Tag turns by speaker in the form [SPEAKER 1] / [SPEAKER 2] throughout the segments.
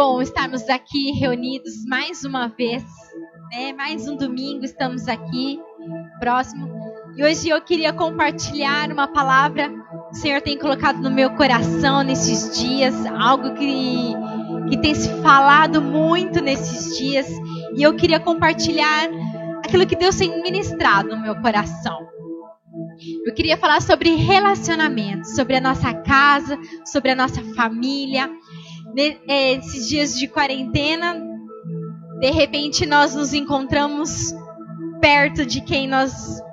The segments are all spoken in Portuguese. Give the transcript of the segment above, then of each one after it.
[SPEAKER 1] bom estarmos aqui reunidos mais uma vez, né? Mais um domingo estamos aqui, próximo. E hoje eu queria compartilhar uma palavra que o Senhor tem colocado no meu coração nesses dias, algo que tem se falado muito nesses dias. E eu queria compartilhar aquilo que Deus tem ministrado no meu coração. Eu queria falar sobre relacionamentos, sobre a nossa casa, sobre a nossa família. Nesses dias de quarentena, de repente nós nos encontramos perto de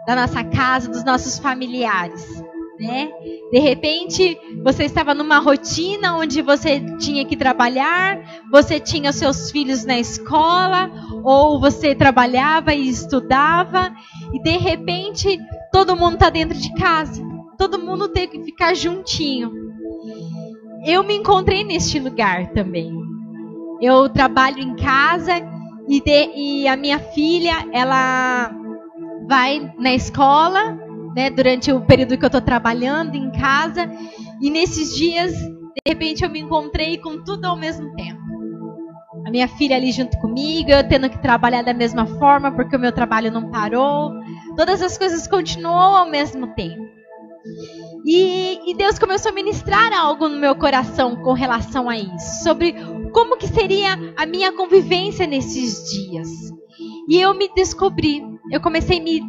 [SPEAKER 1] da nossa casa, dos nossos familiares, né? De repente você estava numa rotina onde você tinha que trabalhar, você tinha os seus filhos na escola, ou você trabalhava e estudava, e de repente todo mundo está dentro de casa, todo mundo tem que ficar juntinho. Eu me encontrei neste lugar também. Eu trabalho em casa e a minha filha, ela vai na escola, né, durante o período que eu estou trabalhando em casa. E nesses dias, de repente, eu me encontrei com tudo ao mesmo tempo. A minha filha ali junto comigo, eu tendo que trabalhar da mesma forma porque o meu trabalho não parou. Todas as coisas continuam ao mesmo tempo. E Deus começou a ministrar algo no meu coração com relação a isso, sobre como que seria a minha convivência nesses dias. E eu me descobri, eu comecei a me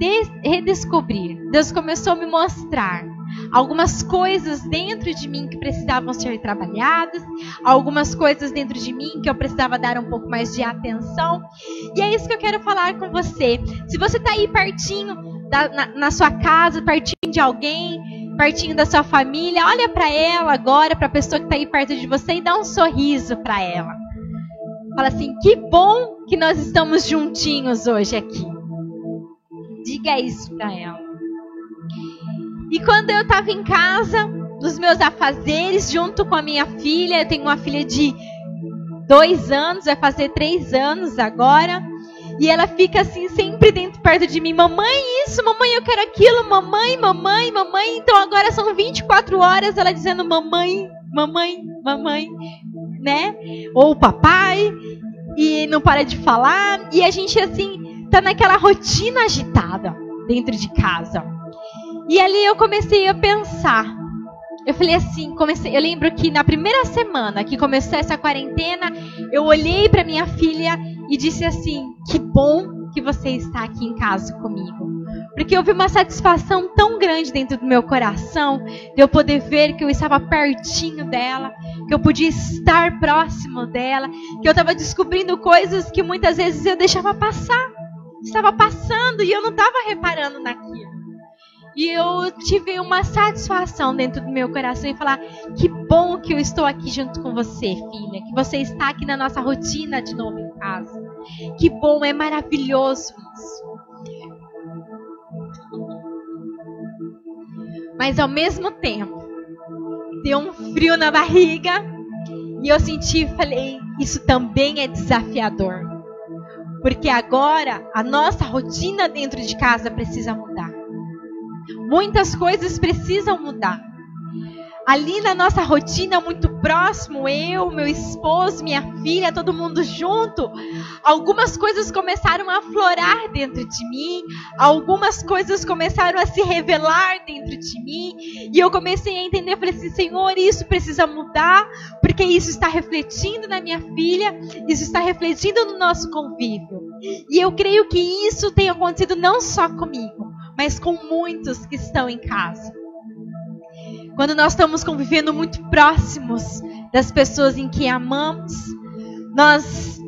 [SPEAKER 1] redescobrir. Deus começou a me mostrar algumas coisas dentro de mim que precisavam ser trabalhadas, algumas coisas dentro de mim que eu precisava dar um pouco mais de atenção. E é isso que eu quero falar com você. Se você está aí pertinho na sua casa, pertinho de alguém, pertinho da sua família, olha para ela agora, para a pessoa que está aí perto de você, e dá um sorriso para ela. Fala assim: que bom que nós estamos juntinhos hoje aqui. Diga isso para ela. E quando eu estava em casa, nos meus afazeres, junto com a minha filha, eu tenho uma filha de 2 anos, vai fazer 3 anos agora, e ela fica assim, sempre perto de mim: mamãe isso, mamãe eu quero aquilo, mamãe, mamãe, mamãe. Então agora são 24 horas ela dizendo mamãe, mamãe, mamãe, né? Ou papai, e não para de falar. E a gente assim, tá naquela rotina agitada dentro de casa. E ali eu comecei a pensar. Eu falei assim, eu lembro que na primeira semana que começou essa quarentena, eu olhei para minha filha e disse assim: que bom que você está aqui em casa comigo. Porque houve uma satisfação tão grande dentro do meu coração, de eu poder ver que eu estava pertinho dela, que eu podia estar próximo dela, que eu estava descobrindo coisas que muitas vezes eu deixava passar. Estava passando e eu não estava reparando naquilo. E eu tive uma satisfação dentro do meu coração em falar: que bom que eu estou aqui junto com você, filha. Que você está aqui na nossa rotina de novo em casa. Que bom, é maravilhoso isso. Mas ao mesmo tempo, deu um frio na barriga. E eu senti, falei: isso também é desafiador. Porque agora a nossa rotina dentro de casa precisa mudar. Muitas coisas precisam mudar. Ali na nossa rotina, muito próximo, eu, meu esposo, minha filha, todo mundo junto, algumas coisas começaram a aflorar dentro de mim, algumas coisas começaram a se revelar dentro de mim, e eu comecei a entender, falei assim: Senhor, isso precisa mudar, porque isso está refletindo na minha filha, isso está refletindo no nosso convívio. E eu creio que isso tem acontecido não só comigo, mas com muitos que estão em casa. Quando nós estamos convivendo muito próximos das pessoas em que amamos, nós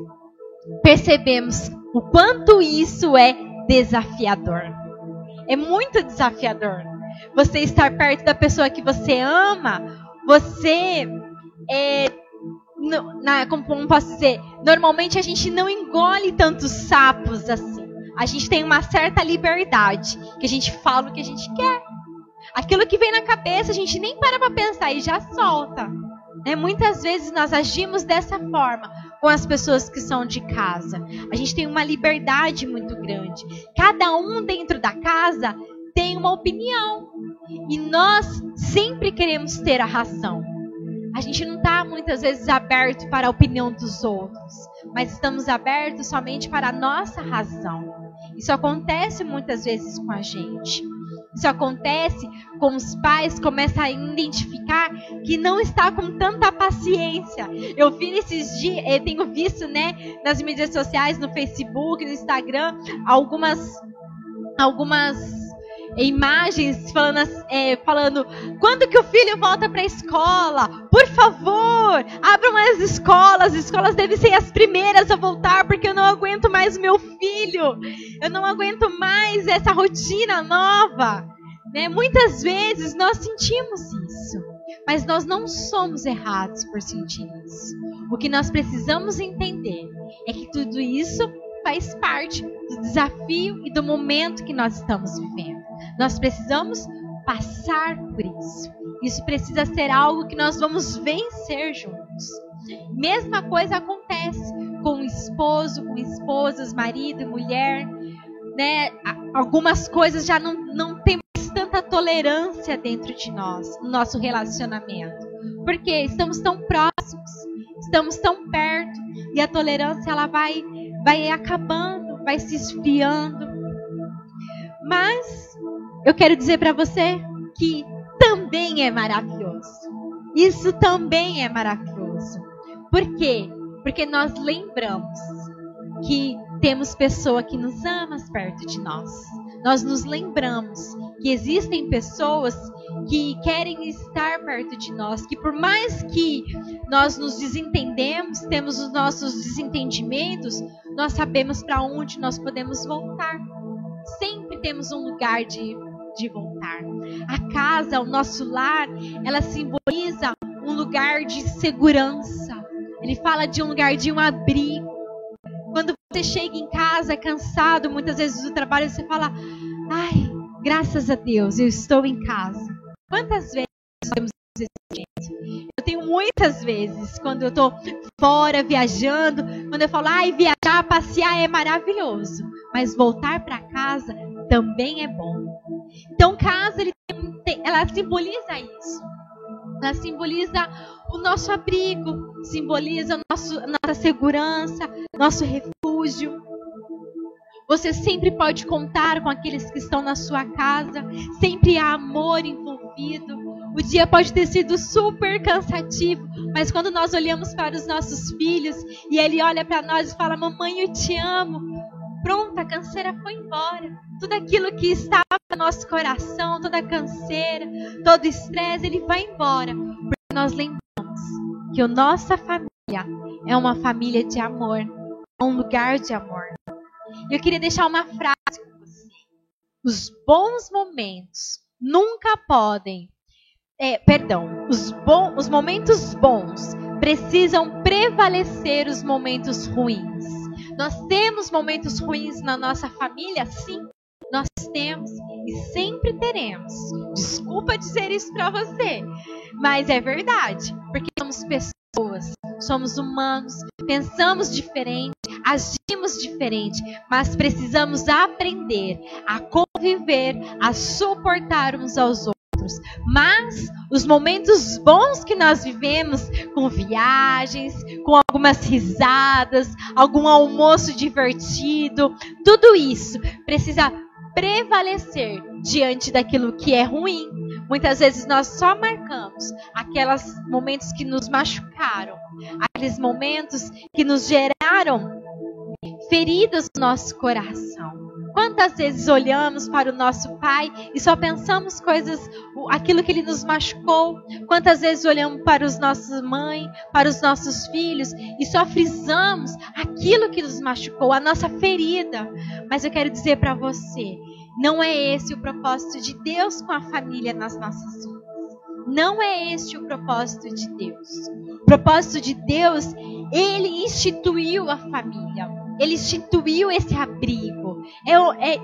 [SPEAKER 1] percebemos o quanto isso é desafiador. É muito desafiador. Você estar perto da pessoa que você ama, você como posso dizer, normalmente a gente não engole tantos sapos assim. A gente tem uma certa liberdade, que a gente fala o que a gente quer. Aquilo que vem na cabeça, a gente nem para pensar e já solta. Né? Muitas vezes nós agimos dessa forma com as pessoas que são de casa. A gente tem uma liberdade muito grande. Cada um dentro da casa tem uma opinião. E nós sempre queremos ter a razão. A gente não está muitas vezes aberto para a opinião dos outros, mas estamos abertos somente para a nossa razão. Isso acontece muitas vezes com a gente. Isso acontece com os pais, começam a identificar que não está com tanta paciência. Eu vi esses dias, eu tenho visto, né, nas mídias sociais, no Facebook, no Instagram, algumas imagens falando quando que o filho volta para a escola? Por favor, abram as escolas devem ser as primeiras a voltar, porque eu não aguento mais o meu filho, eu não aguento mais essa rotina nova, né? Muitas vezes nós sentimos isso, mas nós não somos errados por sentir isso. O que nós precisamos entender é que tudo isso faz parte do desafio e do momento que nós estamos vivendo. Nós precisamos passar por isso. Isso precisa ser algo que nós vamos vencer juntos. Mesma coisa acontece com o esposo, com esposas, marido e mulher, né? Algumas coisas já não tem mais tanta tolerância dentro de nós, no nosso relacionamento. Porque estamos tão próximos, estamos tão perto, e a tolerância ela vai acabando, vai se esfriando. Mas eu quero dizer para você que também é maravilhoso. Isso também é maravilhoso. Por quê? Porque nós lembramos que temos pessoa que nos ama perto de nós. Nós nos lembramos que existem pessoas que querem estar perto de nós, que por mais que nós nos desentendemos, temos os nossos desentendimentos, nós sabemos para onde nós podemos voltar. Sempre temos um lugar de voltar. A casa, o nosso lar, ela simboliza um lugar de segurança. Ele fala de um lugar de um abrigo. Quando você chega em casa cansado, muitas vezes do trabalho, você fala: ai, graças a Deus, eu estou em casa. Quantas vezes nós temos esse sentimento? Eu tenho muitas vezes, quando eu estou fora, viajando, quando eu falo: ai, viajar, passear é maravilhoso, mas voltar para casa também é bom. Então, casa, ela simboliza isso. Ela simboliza o nosso abrigo, simboliza a nossa segurança, nosso refúgio. Você sempre pode contar com aqueles que estão na sua casa, sempre há amor envolvido. O dia pode ter sido super cansativo, mas quando nós olhamos para os nossos filhos e ele olha para nós e fala: mamãe, eu te amo. Pronto, a canseira foi embora. Tudo aquilo que estava no nosso coração, toda a canseira, todo o estresse, ele vai embora. Porque nós lembramos que a nossa família é uma família de amor, é um lugar de amor. Eu queria deixar uma frase com você. Os bons momentos nunca podem... os momentos bons precisam prevalecer os momentos ruins. Nós temos momentos ruins na nossa família? Sim, nós temos e sempre teremos. Desculpa dizer isso para você, mas é verdade, porque somos pessoas, somos humanos, pensamos diferente, agimos diferente, mas precisamos aprender a conviver, a suportar uns aos outros. Mas os momentos bons que nós vivemos, com viagens, com algumas risadas, algum almoço divertido, tudo isso precisa prevalecer diante daquilo que é ruim. Muitas vezes nós só marcamos aqueles momentos que nos machucaram, aqueles momentos que nos geraram feridas no nosso coração. Quantas vezes olhamos para o nosso pai e só pensamos aquilo que ele nos machucou? Quantas vezes olhamos para os nossos mães, para os nossos filhos e só frisamos aquilo que nos machucou, a nossa ferida? Mas eu quero dizer para você, não é esse o propósito de Deus com a família nas nossas vidas. Não é este o propósito de Deus. O propósito de Deus, Ele instituiu a família. Ele instituiu esse abrigo.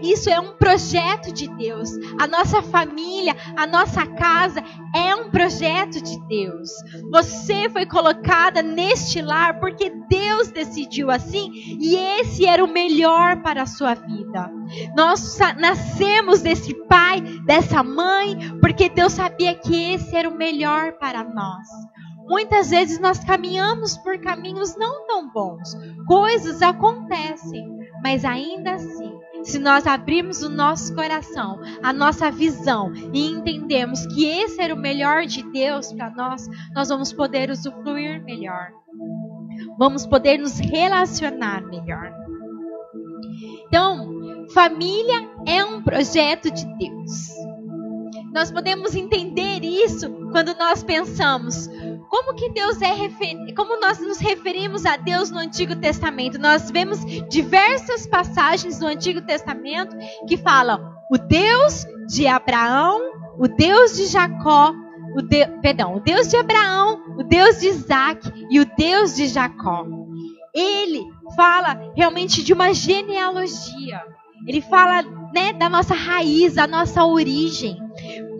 [SPEAKER 1] Isso é um projeto de Deus. A nossa família, a nossa casa é um projeto de Deus. Você foi colocada neste lar porque Deus decidiu assim e esse era o melhor para a sua vida. Nós nascemos desse pai, dessa mãe, porque Deus sabia que esse era o melhor para nós. Muitas vezes nós caminhamos por caminhos não tão bons. Coisas acontecem, mas ainda assim, se nós abrirmos o nosso coração, a nossa visão e entendermos que esse era o melhor de Deus para nós, nós vamos poder usufruir melhor. Vamos poder nos relacionar melhor. Então, família é um projeto de Deus. Nós podemos entender isso quando nós pensamos como que Deus como nós nos referimos a Deus no Antigo Testamento. Nós vemos diversas passagens do Antigo Testamento que falam o Deus de Abraão, o Deus de Jacó, o Deus de Abraão, o Deus de Isaac e o Deus de Jacó. Ele fala realmente de uma genealogia. Ele fala, né, da nossa raiz, da nossa origem.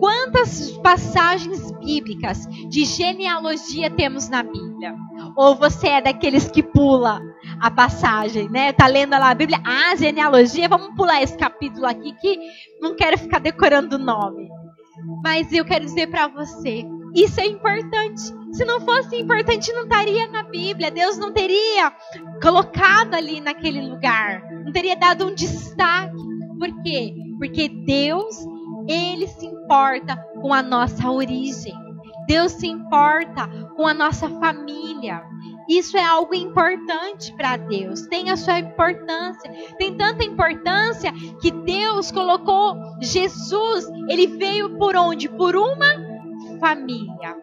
[SPEAKER 1] Quantas passagens bíblicas de genealogia temos na Bíblia? Ou você é daqueles que pula a passagem, né? Tá lendo lá a Bíblia, genealogia, vamos pular esse capítulo aqui que não quero ficar decorando o nome. Mas eu quero dizer para você, isso é importante. Se não fosse importante, não estaria na Bíblia. Deus não teria colocado ali naquele lugar. Não teria dado um destaque. Por quê? Porque Deus, Ele se importa com a nossa origem. Deus se importa com a nossa família. Isso é algo importante para Deus. Tem a sua importância. Tem tanta importância que Deus colocou Jesus. Ele veio por onde? Por uma família.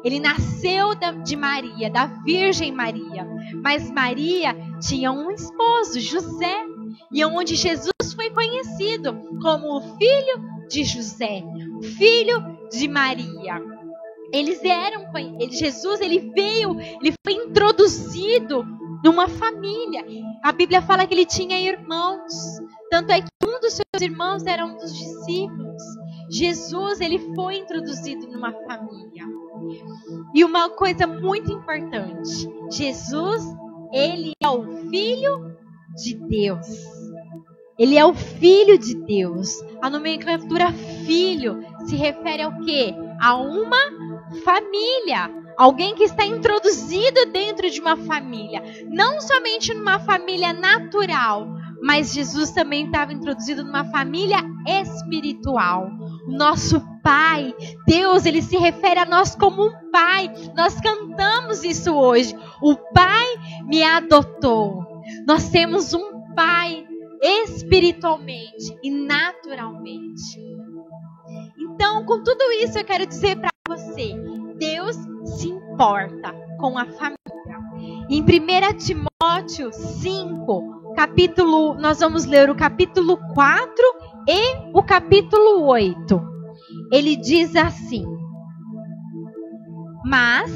[SPEAKER 1] Ele nasceu de Maria, da Virgem Maria. Mas Maria tinha um esposo, José. E onde Jesus foi conhecido como o filho de José, o filho de Maria. Jesus, ele foi introduzido numa família. A Bíblia fala que ele tinha irmãos. Tanto é que um dos seus irmãos era um dos discípulos. Jesus, ele foi introduzido numa família. E uma coisa muito importante, Jesus, ele é o Filho de Deus. Ele é o Filho de Deus. A nomenclatura filho se refere ao quê? A uma família. Alguém que está introduzido dentro de uma família. Não somente numa família natural, mas Jesus também estava introduzido numa família espiritual. O nosso Pai, Deus, Ele se refere a nós como um Pai. Nós cantamos isso hoje. O Pai me adotou. Nós temos um Pai espiritualmente e naturalmente. Então, com tudo isso, eu quero dizer para você, Deus se importa com a família. Em 1 Timóteo 5, nós vamos ler o capítulo 4 e o capítulo 8. Ele diz assim: mas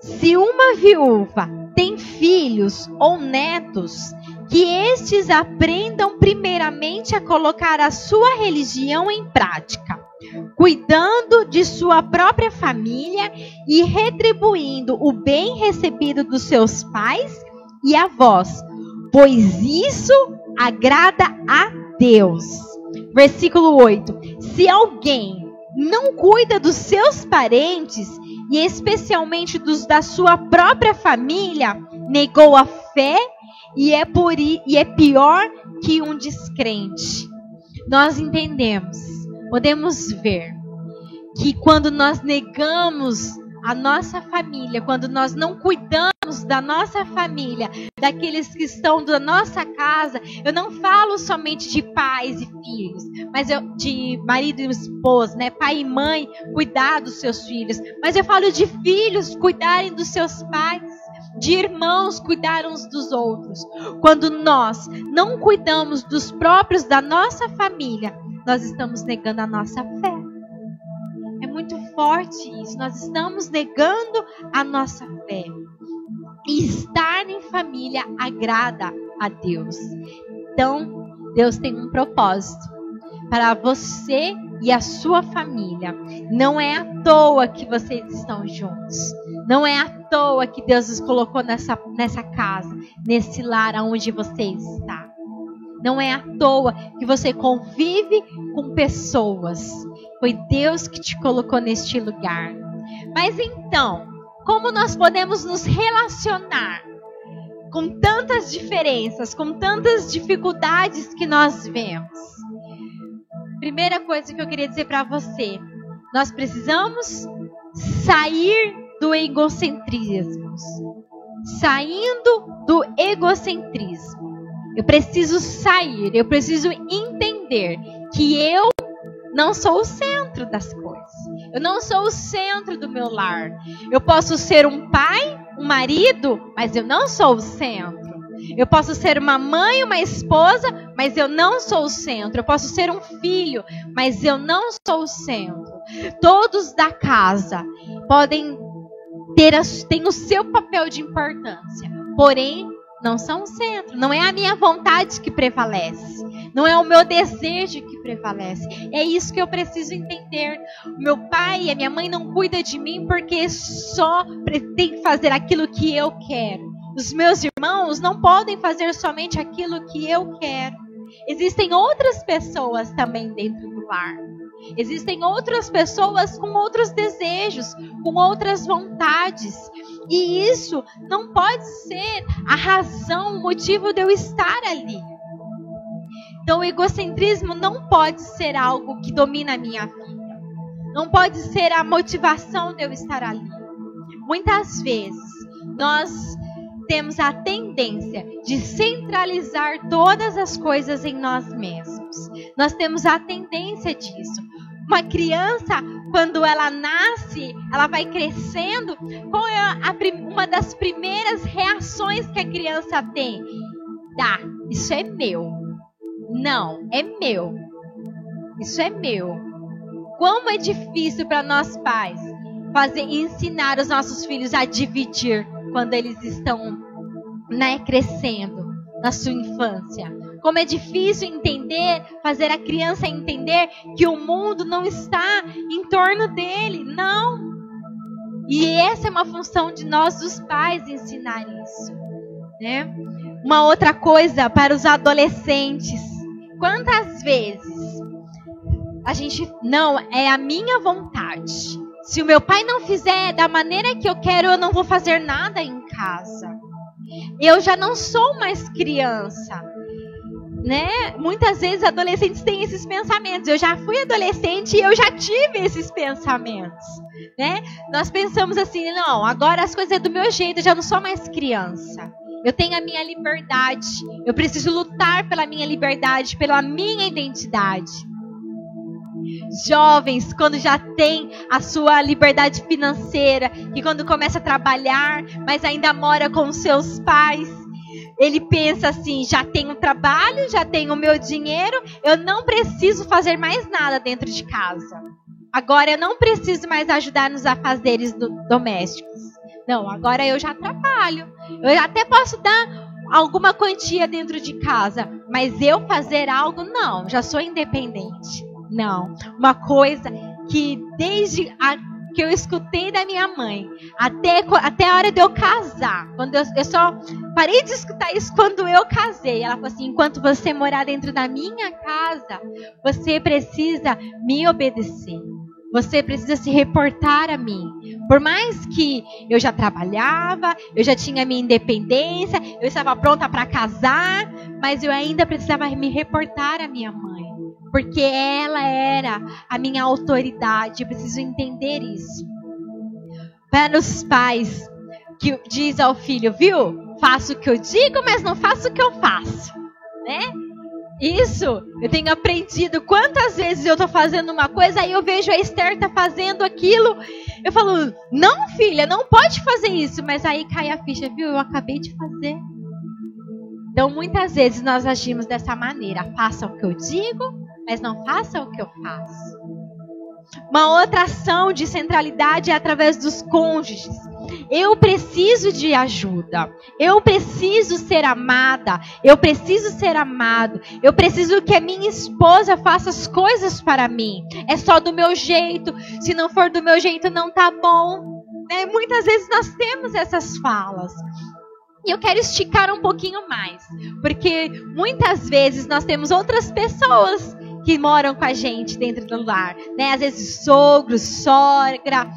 [SPEAKER 1] se uma viúva tem filhos ou netos, que estes aprendam primeiramente a colocar a sua religião em prática, cuidando de sua própria família e retribuindo o bem recebido dos seus pais e avós, pois isso agrada a Deus. Versículo 8. Se alguém não cuida dos seus parentes, e especialmente dos da sua própria família, negou a fé e é pior que um descrente. Nós entendemos, podemos ver que quando nós negamos a nossa família, quando nós não cuidamos da nossa família, daqueles que estão da nossa casa, eu não falo somente de pais e filhos, mas de marido e esposa, né? Pai e mãe cuidar dos seus filhos, mas eu falo de filhos cuidarem dos seus pais, de irmãos cuidar uns dos outros. Quando nós não cuidamos dos próprios da nossa família, nós estamos negando a nossa fé. É muito forte isso. Nós estamos negando a nossa fé. E estar em família agrada a Deus. Então, Deus tem um propósito para você e a sua família. Não é à toa que vocês estão juntos. Não é à toa que Deus os colocou nessa casa, nesse lar onde você está. Não é à toa que você convive com pessoas. Foi Deus que te colocou neste lugar. Mas então, como nós podemos nos relacionar com tantas diferenças, com tantas dificuldades que nós vemos. Primeira coisa que eu queria dizer para você, nós precisamos sair do egocentrismo. Saindo do egocentrismo. Eu preciso sair, eu preciso entender que eu não sou o centro das coisas. Eu não sou o centro do meu lar. Eu posso ser um pai, um marido, mas eu não sou o centro. Eu posso ser uma mãe, uma esposa, mas eu não sou o centro. Eu posso ser um filho, mas eu não sou o centro. Todos da casa podem têm o seu papel de importância, porém não são o centro. Não é a minha vontade que prevalece, não é o meu desejo que prevalece. É isso que eu preciso entender. O meu pai e a minha mãe não cuidam de mim porque só tem que fazer aquilo que eu quero. Os meus irmãos não podem fazer somente aquilo que eu quero. Existem outras pessoas também dentro do lar. Existem outras pessoas com outros desejos, com outras vontades. E isso não pode ser a razão, o motivo de eu estar ali. Então o egocentrismo não pode ser algo que domina a minha vida. Não pode ser a motivação de eu estar ali. Muitas vezes nós temos a tendência de centralizar todas as coisas em nós mesmos. Nós temos a tendência disso. Uma criança, quando ela nasce, ela vai crescendo, qual é uma das primeiras reações que a criança tem? Isso é meu. Não, é meu. Isso é meu. Como é difícil para nós pais ensinar os nossos filhos a dividir quando eles estão, crescendo na sua infância. Como é difícil fazer a criança entender que o mundo não está em torno dele, não. E essa é uma função de nós, dos pais, ensinar isso, né? Uma outra coisa para os adolescentes. Quantas vezes a gente, não, é a minha vontade. Se o meu pai não fizer da maneira que eu quero, eu não vou fazer nada em casa. Eu já não sou mais criança, né? Muitas vezes adolescentes têm esses pensamentos. Eu já fui adolescente e eu já tive esses pensamentos, né? Nós pensamos assim, não, agora as coisas é do meu jeito, eu já não sou mais criança. Eu tenho a minha liberdade. Eu preciso lutar pela minha liberdade, pela minha identidade. Jovens, quando já tem a sua liberdade financeira, que quando começa a trabalhar, mas ainda mora com os seus pais, ele pensa assim, já tenho trabalho, já tenho o meu dinheiro, eu não preciso fazer mais nada dentro de casa. Agora eu não preciso mais ajudar nos afazeres domésticos. Não, agora eu já trabalho. Eu até posso dar alguma quantia dentro de casa, mas eu fazer algo, não, já sou independente. Não, uma coisa que desde que eu escutei da minha mãe até a hora de eu casar, quando eu só parei de escutar isso quando eu casei. Ela falou assim, enquanto você morar dentro da minha casa, você precisa me obedecer. Você precisa se reportar a mim. Por mais que eu já trabalhava, eu já tinha minha independência, eu estava pronta para casar, mas eu ainda precisava me reportar à minha mãe. Porque ela era a minha autoridade. Eu preciso entender isso. Para os pais que diz ao filho, viu? Faço o que eu digo, mas não faço o que eu faço, né? Isso eu tenho aprendido. Quantas vezes eu estou fazendo uma coisa, aí eu vejo a Esther tá fazendo aquilo, eu falo, não filha, não pode fazer isso. Mas aí cai a ficha, viu? Eu acabei de fazer. Então muitas vezes nós agimos dessa maneira. Faça o que eu digo, mas não faça o que eu faço. Uma outra ação de centralidade é através dos cônjuges. Eu preciso de ajuda. Eu preciso ser amada. Eu preciso ser amado. Eu preciso que a minha esposa faça as coisas para mim. É só do meu jeito. Se não for do meu jeito, não tá bom. Né? Muitas vezes nós temos essas falas. E eu quero esticar um pouquinho mais. Porque muitas vezes nós temos outras pessoas que moram com a gente dentro do lar, né? Às vezes sogros, sogra,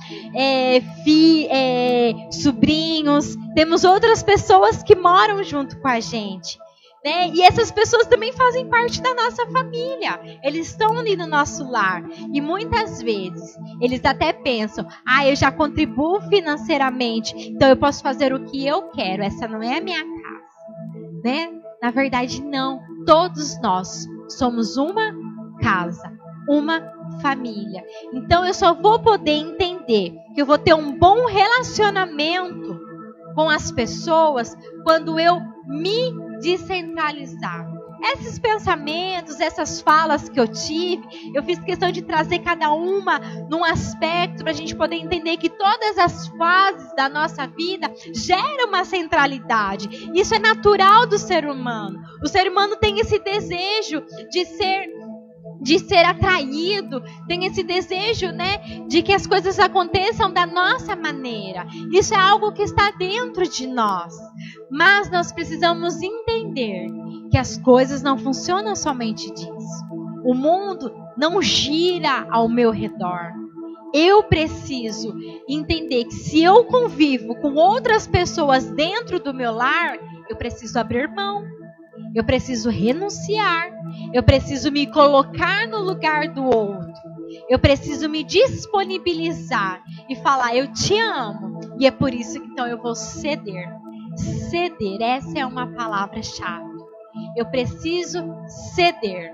[SPEAKER 1] sobrinhos. Temos outras pessoas que moram junto com a gente, né? E essas pessoas também fazem parte da nossa família. Eles estão ali no nosso lar. E muitas vezes eles até pensam: eu já contribuo financeiramente, então eu posso fazer o que eu quero. Essa não é a minha casa, né? Na verdade, não. Todos nós somos uma casa, uma família. Então eu só vou poder entender que eu vou ter um bom relacionamento com as pessoas quando eu me descentralizar. Esses pensamentos, essas falas que eu tive, eu fiz questão de trazer cada uma num aspecto para a gente poder entender que todas as fases da nossa vida geram uma centralidade. Isso é natural do ser humano. O ser humano tem esse desejo de ser atraído, tem esse desejo, né, de que as coisas aconteçam da nossa maneira. Isso é algo que está dentro de nós. Mas nós precisamos entender que as coisas não funcionam somente disso. O mundo não gira ao meu redor. Eu preciso entender que se eu convivo com outras pessoas dentro do meu lar, eu preciso abrir mão. Eu preciso renunciar. Eu preciso me colocar no lugar do outro. Eu preciso me disponibilizar e falar: eu te amo. E é por isso que então eu vou ceder. Ceder, essa é uma palavra-chave. Eu preciso ceder.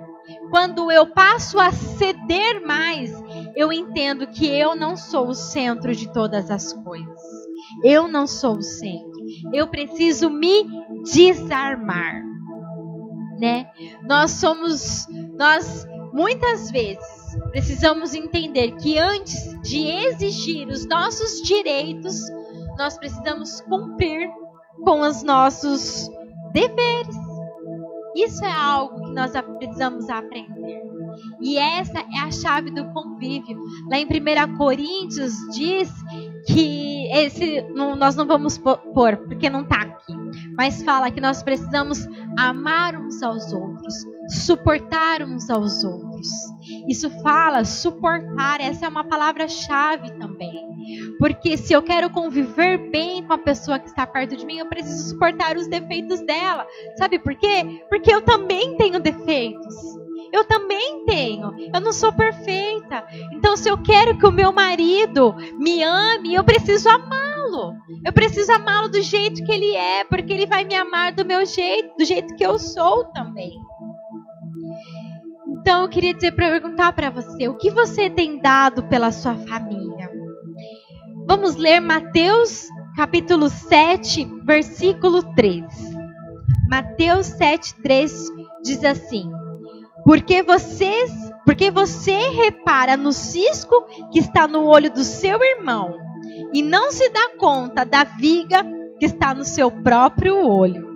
[SPEAKER 1] Quando eu passo a ceder mais, eu entendo que eu não sou o centro de todas as coisas. Eu não sou o centro. Eu preciso me desarmar, né? Nós muitas vezes precisamos entender que antes de exigir os nossos direitos, nós precisamos cumprir com os nossos deveres. Isso é algo que nós precisamos aprender. E essa é a chave do convívio. Lá em 1 Coríntios diz que nós não vamos pôr, porque não está aqui. Mas fala que nós precisamos amar uns aos outros, suportar uns aos outros. Isso fala suportar, essa é uma palavra-chave também. Porque se eu quero conviver bem com a pessoa que está perto de mim, eu preciso suportar os defeitos dela. Sabe por quê? Porque eu também tenho defeitos. Eu também tenho. Eu não sou perfeita. Então, se eu quero que o meu marido me ame, eu preciso amá-lo. Eu preciso amá-lo do jeito que ele é, porque ele vai me amar do meu jeito, do jeito que eu sou também. Então, eu queria perguntar para você: o que você tem dado pela sua família? Vamos ler Mateus capítulo 7, versículo 3. Mateus 7, 3 diz assim: Porque você repara no cisco que está no olho do seu irmão e não se dá conta da viga que está no seu próprio olho.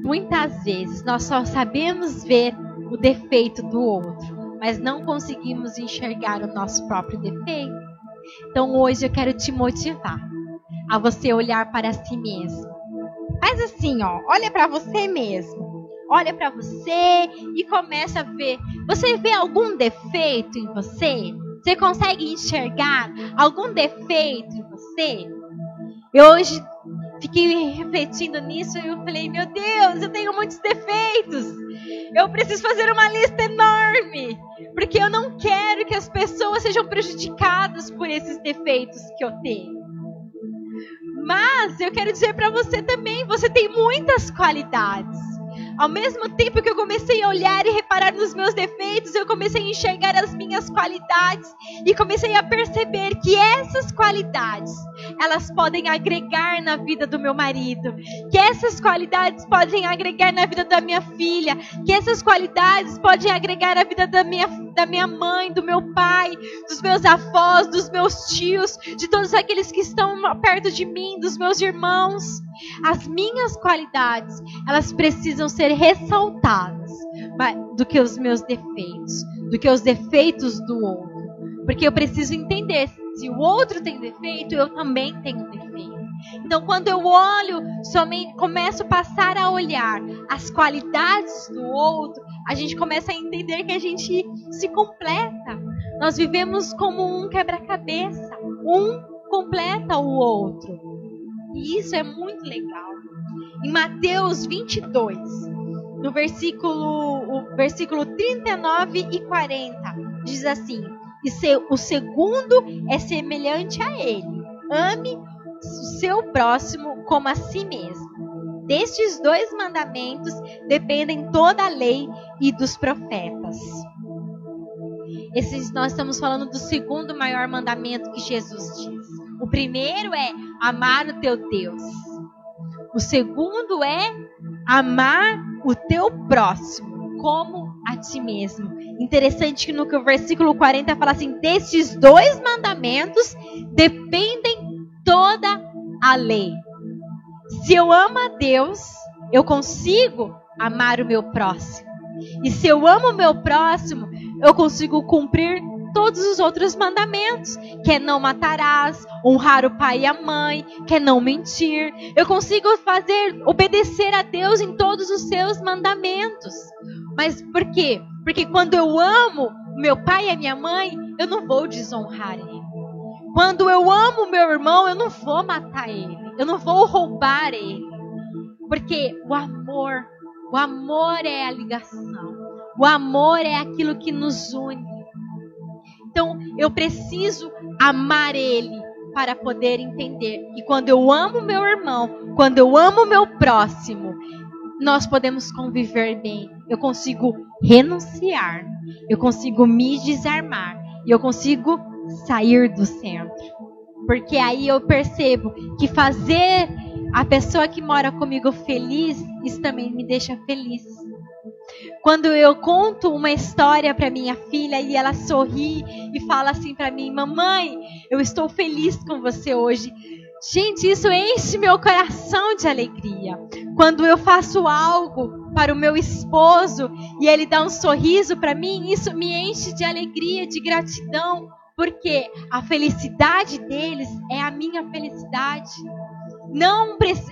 [SPEAKER 1] Muitas vezes nós só sabemos ver o defeito do outro, mas não conseguimos enxergar o nosso próprio defeito. Então hoje eu quero te motivar a você olhar para si mesmo. Faz assim, olha para você mesmo. Olha para você e começa a ver. Você vê algum defeito em você? Você consegue enxergar algum defeito em você? Eu hoje fiquei refletindo nisso e eu falei: meu Deus, eu tenho muitos defeitos. Eu preciso fazer uma lista enorme, porque eu não quero que as pessoas sejam prejudicadas por esses defeitos que eu tenho. Mas eu quero dizer para você também, você tem muitas qualidades. Ao mesmo tempo que eu comecei a olhar e reparar nos meus defeitos, eu comecei a enxergar as minhas qualidades e comecei a perceber que essas qualidades, elas podem agregar na vida do meu marido, que essas qualidades podem agregar na vida da minha filha, que essas qualidades podem agregar na vida da minha mãe, do meu pai, dos meus avós, dos meus tios, de todos aqueles que estão perto de mim, dos meus irmãos. As minhas qualidades, elas precisam ser ressaltadas do que os meus defeitos, do que os defeitos do outro. Porque eu preciso entender, se o outro tem defeito, eu também tenho defeito. Então, quando eu olho, somente começo a passar a olhar as qualidades do outro, a gente começa a entender que a gente se completa. Nós vivemos como um quebra-cabeça. Um completa o outro. E isso é muito legal. Em Mateus 22, no versículo 39 e 40, diz assim: o segundo é semelhante a ele. Ame o seu próximo como a si mesmo. Destes 2 mandamentos dependem toda a lei e dos profetas. Nós estamos falando do segundo maior mandamento que Jesus diz. O primeiro é amar o teu Deus. O segundo é amar o teu próximo como a ti mesmo. Interessante que no versículo 40 fala assim: destes 2 mandamentos dependem toda a lei. Se eu amo a Deus, eu consigo amar o meu próximo. E se eu amo o meu próximo, eu consigo cumprir todos os outros mandamentos, que é não matarás, honrar o pai e a mãe, que é não mentir. Eu consigo obedecer a Deus em todos os seus mandamentos. Mas por quê? Porque quando eu amo meu pai e a minha mãe, eu não vou desonrar ele. Quando eu amo meu irmão, eu não vou matar ele. Eu não vou roubar ele. Porque o amor é a ligação. O amor é aquilo que nos une. Então, eu preciso amar ele para poder entender que quando eu amo meu irmão, quando eu amo meu próximo, nós podemos conviver bem. Eu consigo renunciar, eu consigo me desarmar e eu consigo sair do centro. Porque aí eu percebo que fazer a pessoa que mora comigo feliz, isso também me deixa feliz. Quando eu conto uma história para minha filha e ela sorri e fala assim para mim: mamãe, eu estou feliz com você hoje. Gente, isso enche meu coração de alegria. Quando eu faço algo para o meu esposo e ele dá um sorriso para mim, isso me enche de alegria, de gratidão, porque a felicidade deles é a minha felicidade.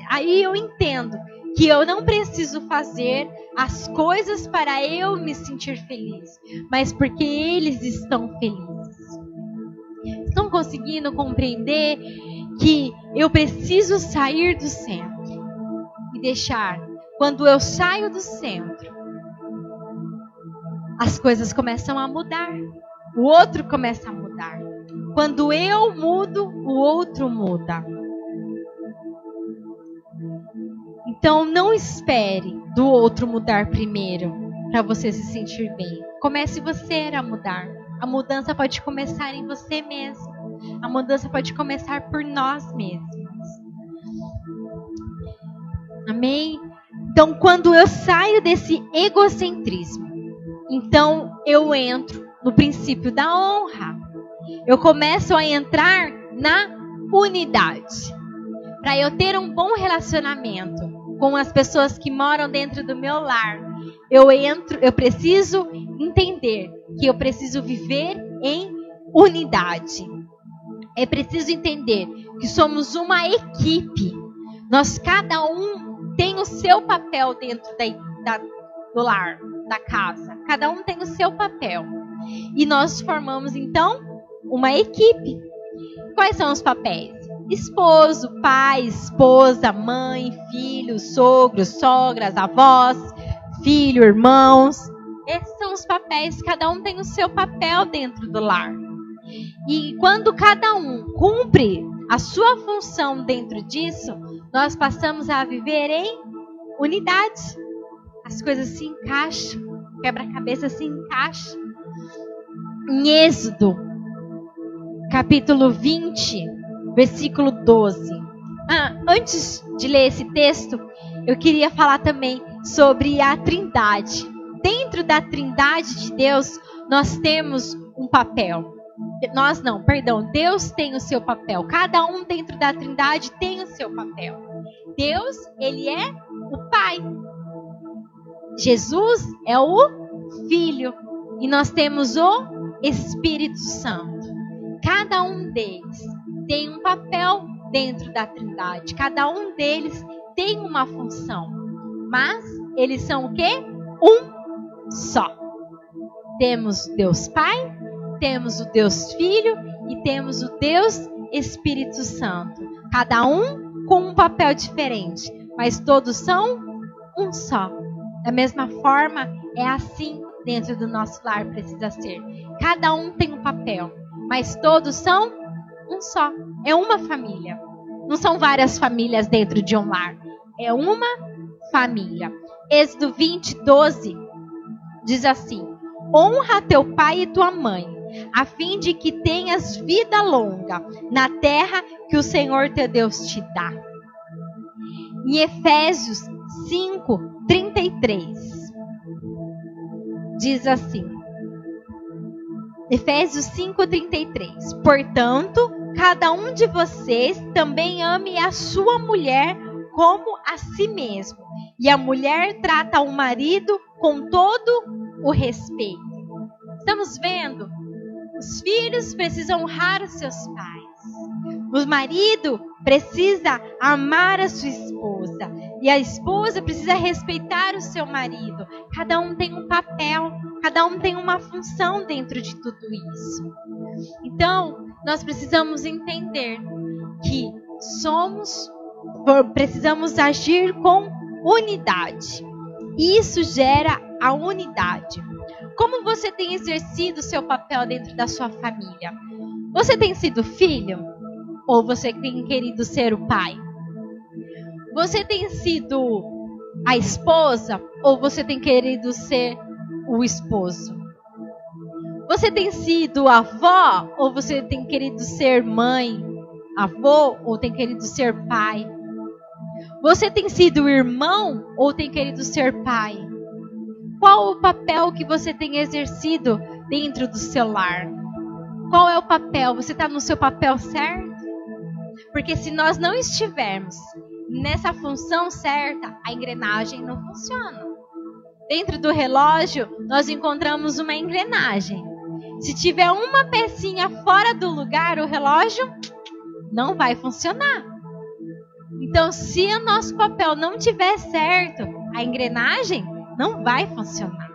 [SPEAKER 1] Aí eu entendo que eu não preciso fazer as coisas para eu me sentir feliz, mas porque eles estão felizes. Estão conseguindo compreender que eu preciso sair do centro e deixar? Quando eu saio do centro, as coisas começam a mudar. O outro começa a mudar. Quando eu mudo, o outro muda. Então, não espere do outro mudar primeiro para você se sentir bem. Comece você a mudar. A mudança pode começar em você mesmo. A mudança pode começar por nós mesmos. Amém? Então, quando eu saio desse egocentrismo, então eu entro no princípio da honra. Eu começo a entrar na unidade. Para eu ter um bom relacionamento com as pessoas que moram dentro do meu lar, eu preciso entender que eu preciso viver em unidade. É preciso entender que somos uma equipe. Nós, cada um tem o seu papel dentro do lar, da casa. Cada um tem o seu papel. E nós formamos, então, uma equipe. Quais são os papéis? Esposo, pai, esposa, mãe, filho, sogro, sogras, avós, filho, irmãos. Esses são os papéis. Cada um tem o seu papel dentro do lar. E quando cada um cumpre a sua função dentro disso, nós passamos a viver em unidade. As coisas se encaixam, o quebra-cabeça se encaixa. Em Êxodo, capítulo 20, versículo 12. Antes de ler esse texto, eu queria falar também sobre a Trindade. Dentro da Trindade de Deus, nós temos um papel. Deus tem o seu papel. Cada um dentro da Trindade tem o seu papel. Deus, ele é o Pai. Jesus é o Filho. E nós temos o Espírito Santo. Cada um deles tem um papel dentro da Trindade. Cada um deles tem uma função, mas eles são o quê? Um só. Temos Deus Pai, temos o Deus Filho e temos o Deus Espírito Santo. Cada um com um papel diferente, mas todos são um só. Da mesma forma, é assim dentro do nosso lar precisa ser. Cada um tem um papel, mas todos são um só. É uma família. Não são várias famílias dentro de um lar. É uma família. Êxodo 20:12 diz assim: honra teu pai e tua mãe, a fim de que tenhas vida longa na terra que o Senhor teu Deus te dá. Em Efésios 5:33 diz assim, Efésios 5:33: portanto, cada um de vocês também ame a sua mulher como a si mesmo, e a mulher trata o marido com todo o respeito. Estamos vendo? Os filhos precisam honrar os seus pais. O marido precisa amar a sua esposa. E a esposa precisa respeitar o seu marido. Cada um tem um papel. Cada um tem uma função dentro de tudo isso. Então, nós precisamos entender que precisamos agir com unidade. Isso gera a unidade. Como você tem exercido o seu papel dentro da sua família? Você tem sido filho? Ou você tem querido ser o pai? Você tem sido a esposa? Ou você tem querido ser o esposo? Você tem sido avó? Ou você tem querido ser mãe, avô? Ou tem querido ser pai? Você tem sido irmão? Ou tem querido ser pai? Qual o papel que você tem exercido dentro do seu lar? Qual é o papel? Você está no seu papel certo? Porque se nós não estivermos nessa função certa, a engrenagem não funciona. Dentro do relógio, nós encontramos uma engrenagem. Se tiver uma pecinha fora do lugar, o relógio não vai funcionar. Então, se o nosso papel não estiver certo, a engrenagem não vai funcionar.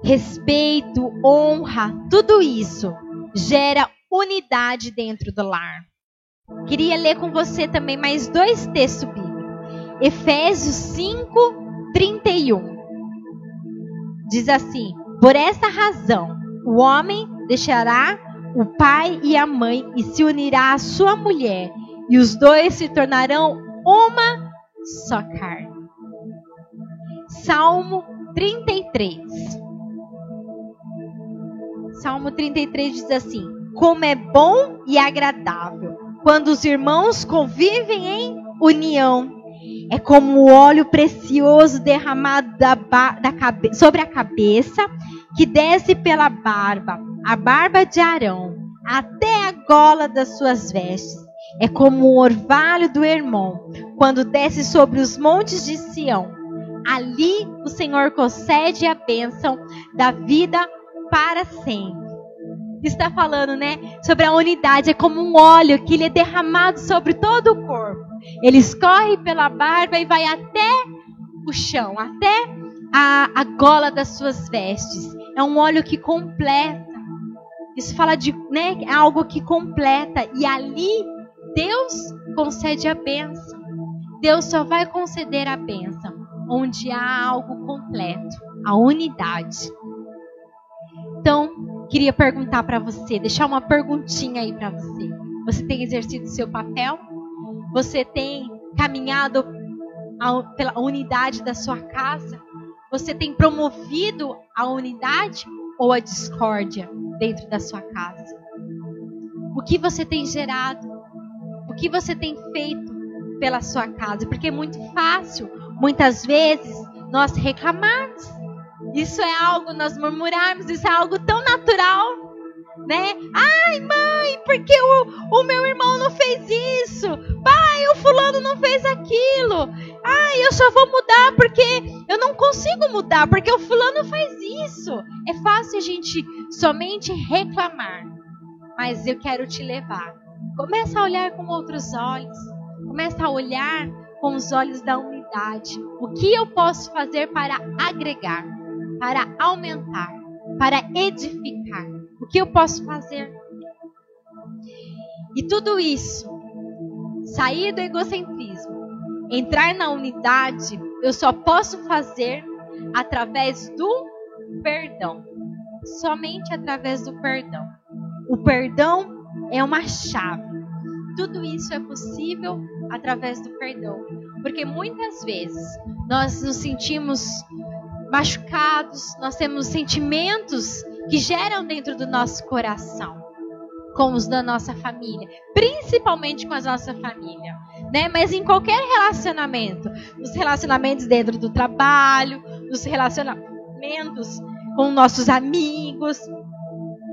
[SPEAKER 1] Respeito, honra, tudo isso gera unidade dentro do lar. Queria ler com você também mais 2 textos bíblicos. Efésios 5:31 diz assim: por essa razão, o homem deixará o pai e a mãe e se unirá à sua mulher, e os dois se tornarão uma só carne. Salmo 33. Salmo 33 diz assim: como é bom e agradável quando os irmãos convivem em união. É como o óleo precioso derramado sobre a cabeça, que desce pela barba, a barba de Arão, até a gola das suas vestes. É como o orvalho do Hermon, quando desce sobre os montes de Sião. Ali o Senhor concede a bênção da vida para sempre. Está falando, né, sobre a unidade. É como um óleo que ele é derramado sobre todo o corpo. Ele escorre pela barba e vai até o chão, até a gola das suas vestes. É um óleo que completa. Isso fala de, né, é algo que completa. E ali Deus concede a bênção. Deus só vai conceder a bênção onde há algo completo, a unidade. Então, queria perguntar para você, deixar uma perguntinha aí para você. Você tem exercido o seu papel? Você tem caminhado pela unidade da sua casa? Você tem promovido a unidade ou a discórdia dentro da sua casa? O que você tem gerado? O que você tem feito pela sua casa? Porque é muito fácil, muitas vezes, nós reclamarmos. Isso é algo, nós murmurarmos, isso é algo tão natural, né? Ai, mãe, porque o meu irmão não fez isso? Pai, o fulano não fez aquilo. Ai, eu só vou mudar porque eu não consigo mudar, porque o fulano faz isso. É fácil a gente somente reclamar. mas eu quero te levar. Começa a olhar com outros olhos. Começa a olhar com os olhos da unidade. O que eu posso fazer para agregar, para aumentar, para edificar? O que eu posso fazer? E tudo isso, sair do egocentrismo, entrar na unidade, eu só posso fazer através do perdão. Somente através do perdão. O perdão é uma chave. Tudo isso é possível através do perdão. Porque muitas vezes nós nos sentimos machucados, nós temos sentimentos que geram dentro do nosso coração com os da nossa família, principalmente com a nossa família, né? Mas em qualquer relacionamento, nos relacionamentos dentro do trabalho, nos relacionamentos com nossos amigos,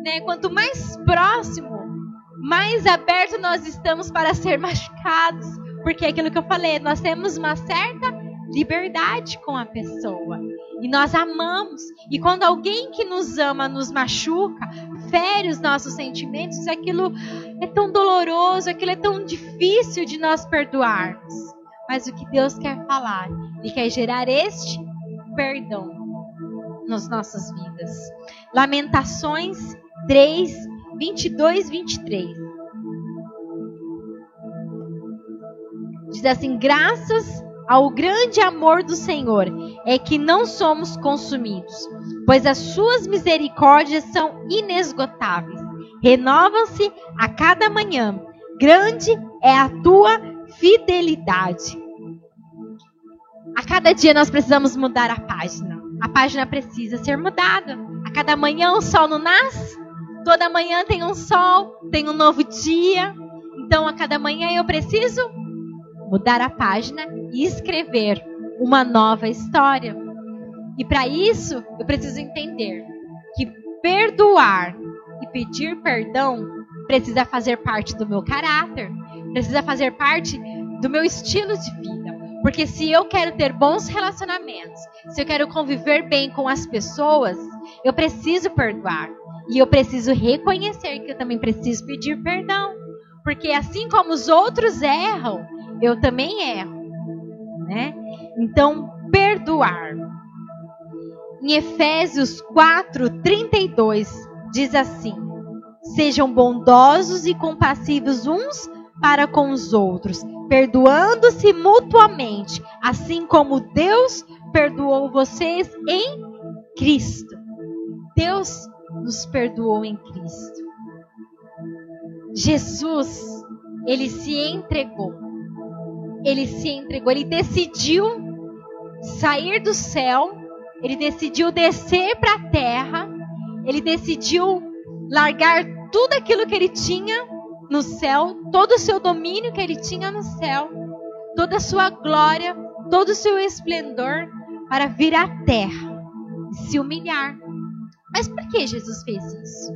[SPEAKER 1] né? Quanto mais próximo, mais aberto nós estamos para ser machucados, porque é aquilo que eu falei, nós temos uma certa liberdade com a pessoa e nós amamos, e quando alguém que nos ama nos machuca, fere os nossos sentimentos, aquilo é tão doloroso, aquilo é tão difícil de nós perdoarmos. Mas o que Deus quer falar, Ele quer gerar este perdão nas nossas vidas. Lamentações 3, 22, 23. Diz assim: graças ao grande amor do Senhor é que não somos consumidos, pois as suas misericórdias são inesgotáveis. Renovam-se a cada manhã. Grande é a tua fidelidade. A cada dia nós precisamos mudar a página. A página precisa ser mudada. A cada manhã o sol não nasce. Toda manhã tem um sol, tem um novo dia. Então a cada manhã eu preciso mudar a página e escrever uma nova história. E para isso, eu preciso entender que perdoar e pedir perdão precisa fazer parte do meu caráter, precisa fazer parte do meu estilo de vida. Porque se eu quero ter bons relacionamentos, se eu quero conviver bem com as pessoas, eu preciso perdoar. E eu preciso reconhecer que eu também preciso pedir perdão. Porque assim como os outros erram, eu também erro, né? Então, perdoar. Em Efésios 4:32 diz assim: sejam bondosos e compassivos uns para com os outros, perdoando-se mutuamente, assim como Deus perdoou vocês em Cristo. Deus nos perdoou em Cristo. Jesus, Ele se entregou. Ele se entregou, Ele decidiu sair do céu, Ele decidiu descer para a terra, Ele decidiu largar tudo aquilo que Ele tinha no céu, todo o seu domínio que Ele tinha no céu, toda a sua glória, todo o seu esplendor, para vir à terra e se humilhar. Mas por que Jesus fez isso?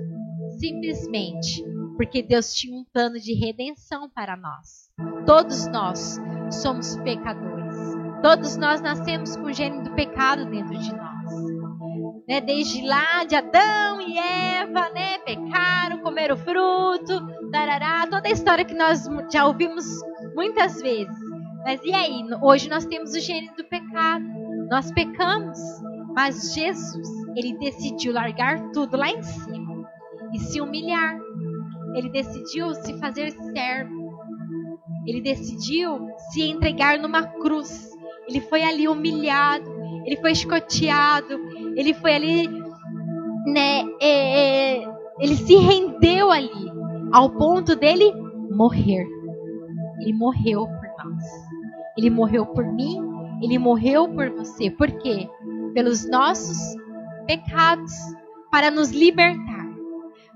[SPEAKER 1] Simplesmente porque Deus tinha um plano de redenção para nós. Todos nós somos pecadores. Todos nós nascemos com o gene do pecado dentro de nós. Né? Desde lá de Adão e Eva, né? Pecaram, comeram fruto, tarará, toda a história que nós já ouvimos muitas vezes. Mas e aí? Hoje nós temos o gene do pecado. Nós pecamos, mas Jesus, Ele decidiu largar tudo lá em cima e se humilhar. Ele decidiu se fazer servo. Ele decidiu se entregar numa cruz. Ele foi ali humilhado. Ele foi chicoteado. Ele foi ali, né? Ele se rendeu ali ao ponto dele morrer. Ele morreu por nós. Ele morreu por mim. Ele morreu por você. Por quê? Pelos nossos pecados, para nos libertar.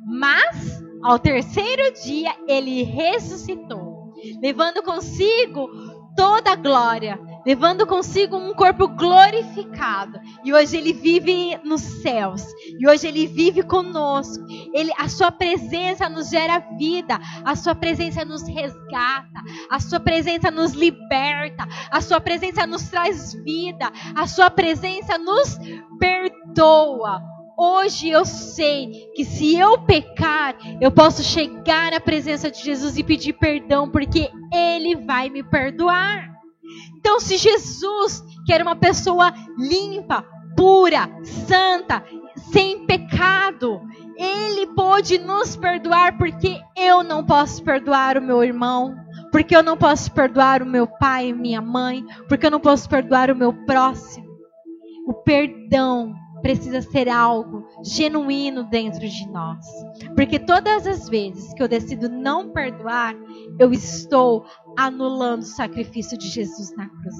[SPEAKER 1] Mas ao terceiro dia ele ressuscitou, levando consigo toda a glória, levando consigo um corpo glorificado. E hoje ele vive nos céus. E hoje ele vive conosco. A sua presença nos gera vida. A sua presença nos resgata. A sua presença nos liberta. A sua presença nos traz vida. A sua presença nos perdoa. hoje eu sei que se eu pecar, eu posso chegar na presença de Jesus e pedir perdão, porque Ele vai me perdoar. Então, se Jesus, que era uma pessoa limpa, pura, santa, sem pecado, Ele pôde nos perdoar, porque eu não posso perdoar o meu irmão, porque eu não posso perdoar o meu pai e minha mãe, porque eu não posso perdoar o meu próximo. O perdão precisa ser algo genuíno dentro de nós, porque todas as vezes que eu decido não perdoar, eu estou anulando o sacrifício de Jesus na cruz.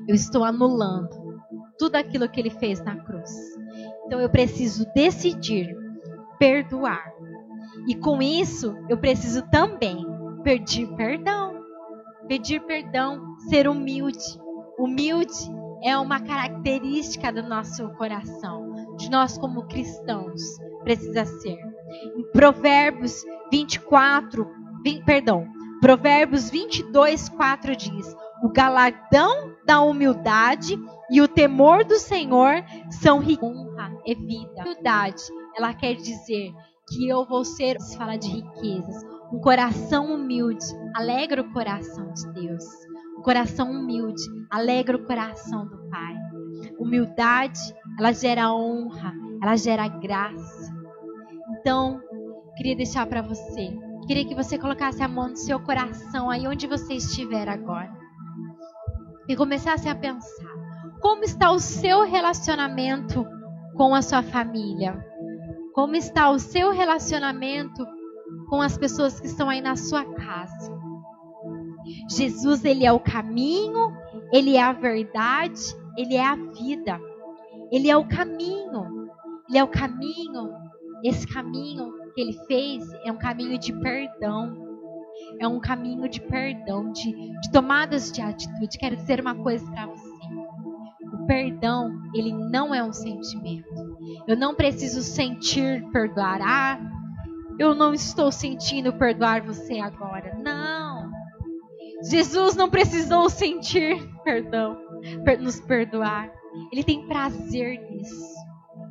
[SPEAKER 1] Eu estou anulando tudo aquilo que Ele fez na cruz. Então eu preciso decidir perdoar. E com isso, eu preciso também pedir perdão. Pedir perdão, ser humilde. Humilde é uma característica do nosso coração, de nós como cristãos, precisa ser. Em Provérbios 22:4 diz: o galardão da humildade e o temor do Senhor são honra e vida. Humildade, ela quer dizer que eu vou ser, se fala de riquezas, um coração humilde, alegra o coração de Deus. Um coração humilde, alegra o coração do Pai. Humildade, ela gera honra, ela gera graça. Então, queria deixar para você, queria que você colocasse a mão no seu coração, aí onde você estiver agora, e começasse a pensar, como está o seu relacionamento com a sua família? Como está o seu relacionamento com as pessoas que estão aí na sua casa? Jesus, Ele é o caminho, Ele é a verdade, Ele é a vida. Ele é o caminho. Ele é o caminho. Esse caminho que Ele fez é um caminho de perdão. É um caminho de perdão, de tomadas de atitude. Quero dizer uma coisa para você. O perdão, ele não é um sentimento. Eu não preciso sentir perdoar. Eu não estou sentindo perdoar você agora. Não. Jesus não precisou sentir perdão, nos perdoar. Ele tem prazer nisso.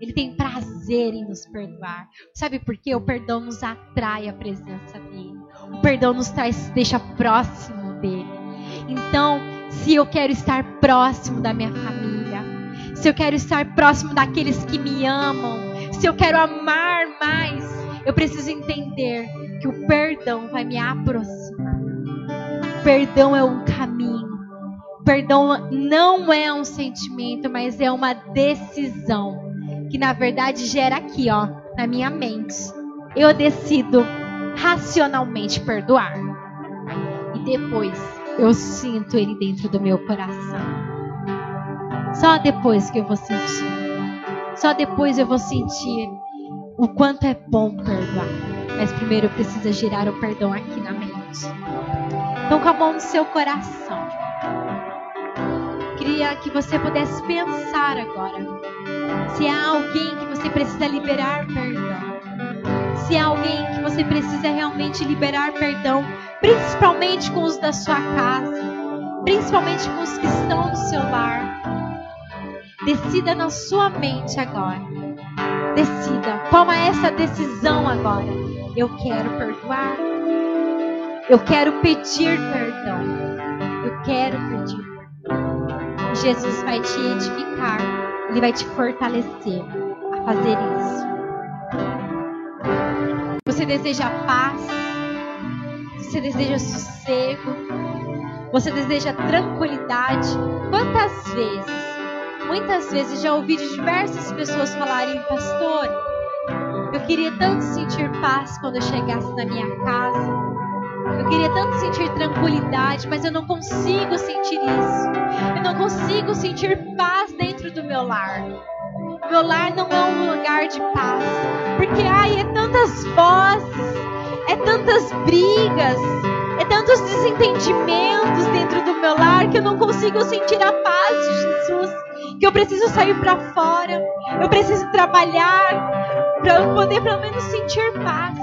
[SPEAKER 1] Ele tem prazer em nos perdoar. Sabe por quê? O perdão nos atrai à presença dele. O perdão nos deixa próximo dele. Então, se eu quero estar próximo da minha família, se eu quero estar próximo daqueles que me amam, se eu quero amar mais, eu preciso entender que o perdão vai me aproximar. Perdão é um caminho. Perdão não é um sentimento, mas é uma decisão. Que na verdade gera aqui, ó, na minha mente. Eu decido racionalmente perdoar. E depois eu sinto ele dentro do meu coração. Só depois que eu vou sentir. Só depois eu vou sentir o quanto é bom perdoar. Mas primeiro eu preciso gerar o perdão aqui na mente. Então, com a mão no seu coração, queria que você pudesse pensar agora. Se há alguém que você precisa liberar perdão. Se há alguém que você precisa realmente liberar perdão, principalmente com os da sua casa, principalmente com os que estão no seu lar. Decida na sua mente agora. Decida. Toma essa decisão agora. Eu quero perdoar. Eu quero pedir perdão. Eu quero pedir perdão. Jesus vai te edificar. Ele vai te fortalecer a fazer isso. Você deseja paz? Você deseja sossego? Você deseja tranquilidade? Quantas vezes? Muitas vezes já ouvi de diversas pessoas falarem: pastor, eu queria tanto sentir paz quando eu chegasse na minha casa. Eu queria tanto sentir tranquilidade, mas eu não consigo sentir isso. Eu não consigo sentir paz dentro do meu lar. Meu lar não é um lugar de paz. Porque, é tantas vozes, é tantas brigas, é tantos desentendimentos dentro do meu lar que eu não consigo sentir a paz de Jesus. Que eu preciso sair para fora. Eu preciso trabalhar para eu poder pelo menos sentir paz.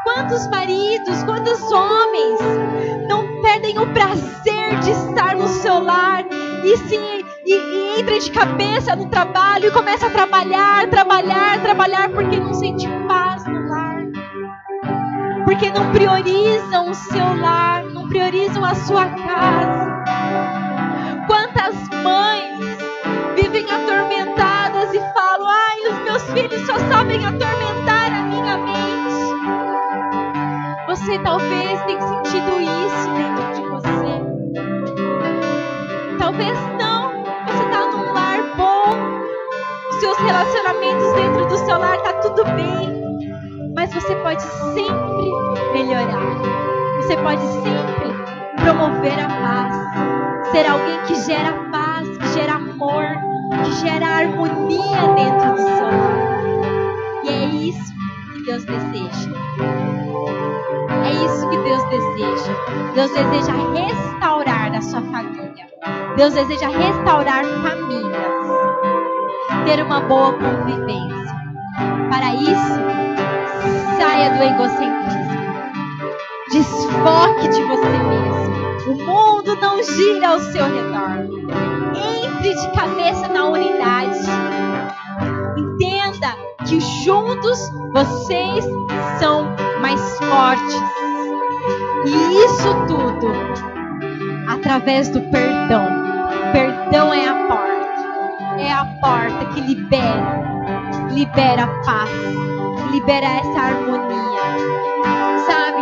[SPEAKER 1] Quantos maridos, quantos homens não perdem o prazer de estar no seu lar e entra de cabeça no trabalho e começa a trabalhar, porque não sente paz no lar. Porque não priorizam o seu lar, não priorizam a sua casa. Quantas mães vivem atormentadas e falam: ai, os meus filhos só sabem atormentar a minha mente. Você talvez tenha sentido isso dentro de você. Talvez não. Você está num lar bom, os seus relacionamentos dentro do seu lar tá tudo bem. Mas você pode sempre melhorar. Você pode sempre promover a paz. Ser alguém que gera paz, que gera amor, que gera harmonia dentro do seu lar. E é isso que Deus deseja. É isso que Deus deseja. Deus deseja restaurar a sua família. Deus deseja restaurar famílias. Ter uma boa convivência. Para isso, saia do egocentrismo. Desfoque de você mesmo. O mundo não gira ao seu redor. Entre de cabeça na unidade. Entenda que juntos vocês são mais fortes. E isso tudo através do perdão. Perdão é a porta. É a porta que libera a paz, libera essa harmonia. Sabe,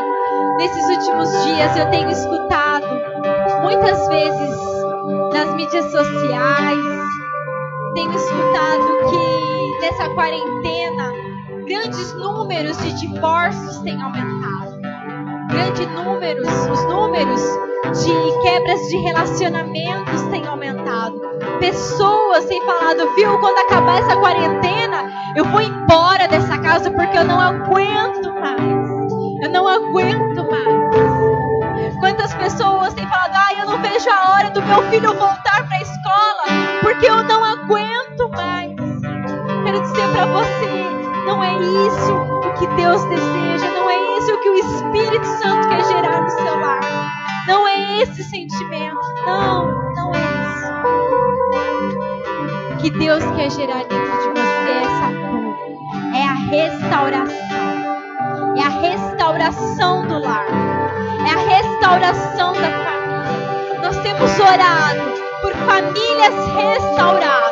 [SPEAKER 1] nesses últimos dias eu tenho escutado muitas vezes nas mídias sociais, tenho escutado que nessa quarentena grandes números de divórcios têm aumentado. Os números de quebras de relacionamentos têm aumentado. Pessoas têm falado: viu, quando acabar essa quarentena, eu vou embora dessa casa porque eu não aguento mais. Eu não aguento mais. Quantas pessoas têm falado: ai, eu não vejo a hora do meu filho voltar para a escola porque eu não aguento mais. Quero dizer para você, não é isso o que Deus deseja, não é isso o que o Espírito Santo quer gerar no seu lar. Não é esse sentimento, não é isso. O que Deus quer gerar dentro de você é essa cura, é a restauração. É a restauração do lar, é a restauração da família. Nós temos orado por famílias restauradas,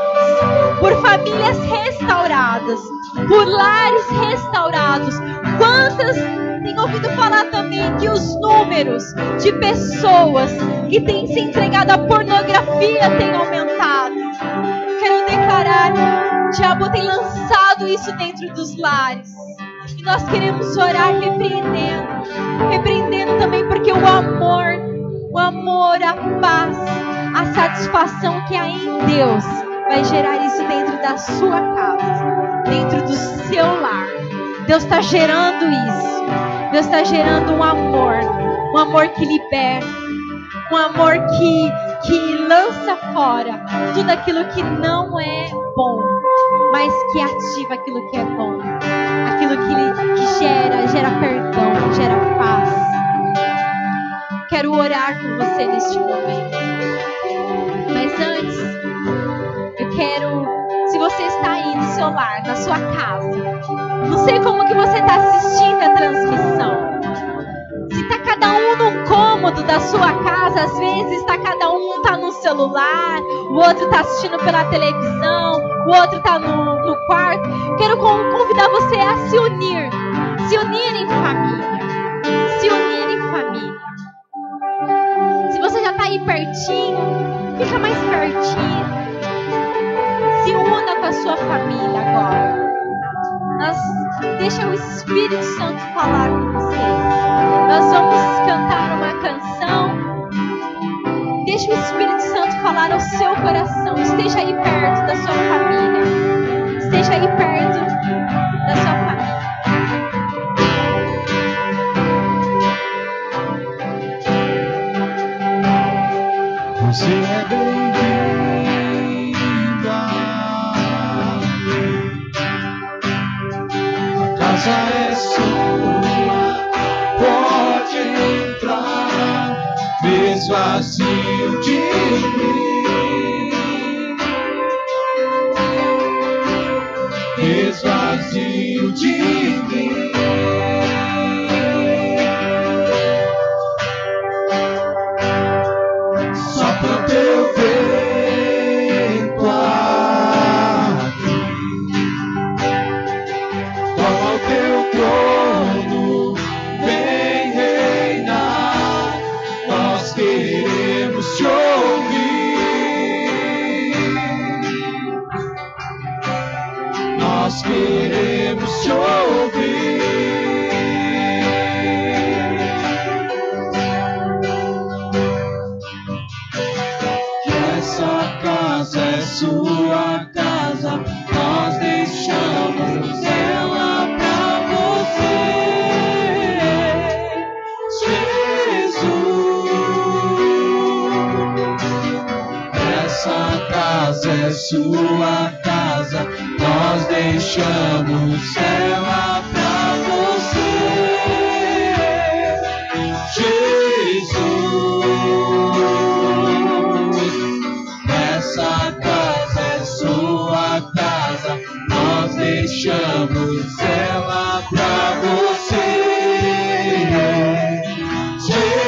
[SPEAKER 1] por lares restaurados. Quantas tem ouvido falar também que os números de pessoas que têm se entregado à pornografia têm aumentado? Quero declarar que o diabo tem lançado isso dentro dos lares. E nós queremos orar repreendendo também, porque o amor, a paz, a satisfação que há em Deus vai gerar isso dentro da sua casa, dentro do seu lar. Deus está gerando isso. Deus está gerando um amor que liberta, um amor que lança fora tudo aquilo que não é bom, mas que ativa aquilo que é bom, aquilo que gera perdão, gera paz. Quero orar com você neste momento, mas antes eu quero, se você está aí no seu lar, na sua casa, não sei como que você está assistindo a transmissão. Se está cada um num cômodo da sua casa, às vezes cada um está no celular, o outro está assistindo pela televisão, o outro está no quarto. Quero convidar você a se unir em família. Se você já está aí pertinho, fica mais pertinho. Se una com a sua família agora. Deixa o Espírito Santo falar com vocês. Nós vamos cantar uma canção. Deixa o Espírito Santo falar ao seu coração. Esteja aí perto da sua família. Esteja aí perto da sua família.
[SPEAKER 2] Você é bem-vinda. A casa é sua, pode entrar, mesmo vazio de mim. esvazio de mim. Sopra o teu vento aqui, toma o teu trono, vem reinar. Nós queremos te ouvir, nós queremos te ouvir. Essa casa é sua casa, nós deixamos ela pra você, Jesus. Essa casa é sua casa, nós deixamos ela pra você, Jesus. Essa casa é sua casa, nós deixamos ela pra você, Jesus.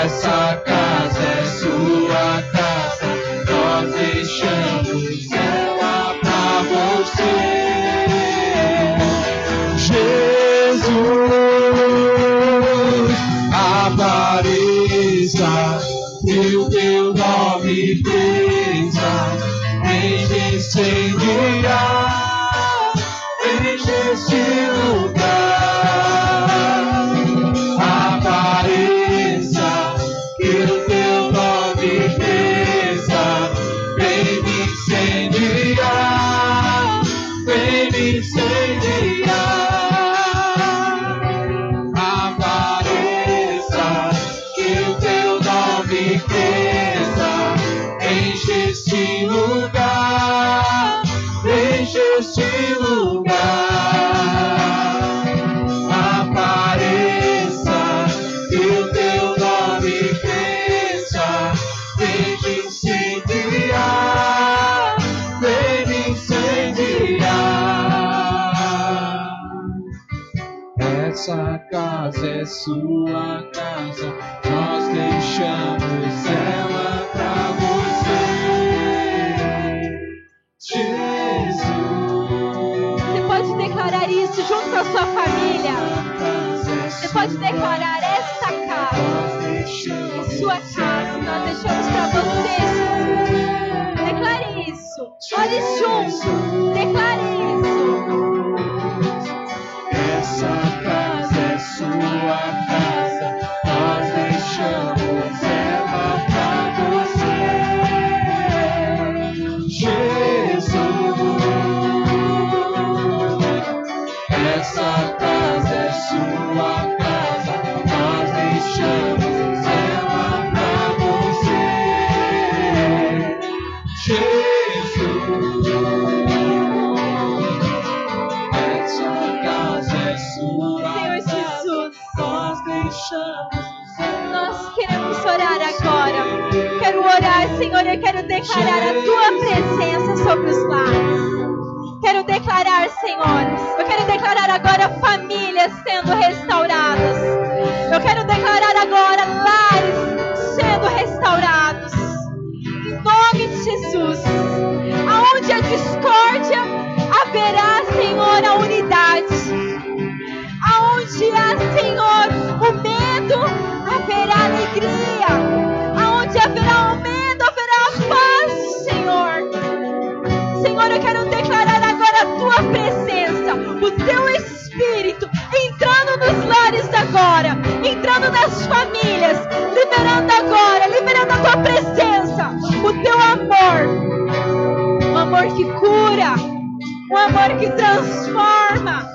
[SPEAKER 2] Essa casa é sua casa, nós deixamos ela pra você, Jesus. Apareça, que o teu nome cresça, enche este lugar, enche este lugar. Apareça, que o teu nome cresça, vem me incendiar, vem me incendiar. Apareça, que o teu nome cresça, enche este lugar, enche este lugar. Apareça, que o teu nome cresça, vem me incendiar, vem me incendiar. Essa casa é sua casa, nós deixamos ela pra você, Jesus.
[SPEAKER 1] Você pode declarar isso junto com a sua família. Você pode declarar: esta casa é sua casa, nós deixamos para você. Declare isso. Ore junto. Declare isso.
[SPEAKER 2] Essa casa é sua casa, nós deixamos ela pra você, Jesus. Essa casa é sua casa, nós deixamos ela pra você, Jesus. Essa casa é sua
[SPEAKER 1] Senhor Jesus,
[SPEAKER 2] nós deixamos.
[SPEAKER 1] nós queremos orar agora. Quero orar, Senhor, eu quero declarar a tua presença sobre os lares. Quero declarar, Senhor, eu quero declarar agora famílias sendo restauradas. Eu quero declarar agora lares sendo restaurados. Em nome de Jesus. Aonde a discórdia, haverá, Senhor, a unidade. Aonde há, Senhor, o medo, haverá alegria. Aonde haverá o medo, haverá a paz, Senhor. Senhor, eu quero declarar agora a tua presença, o teu Espírito entrando nos lares agora, entrando nas famílias, liberando agora, liberando a tua presença, o teu amor, um amor que cura, um amor que transforma,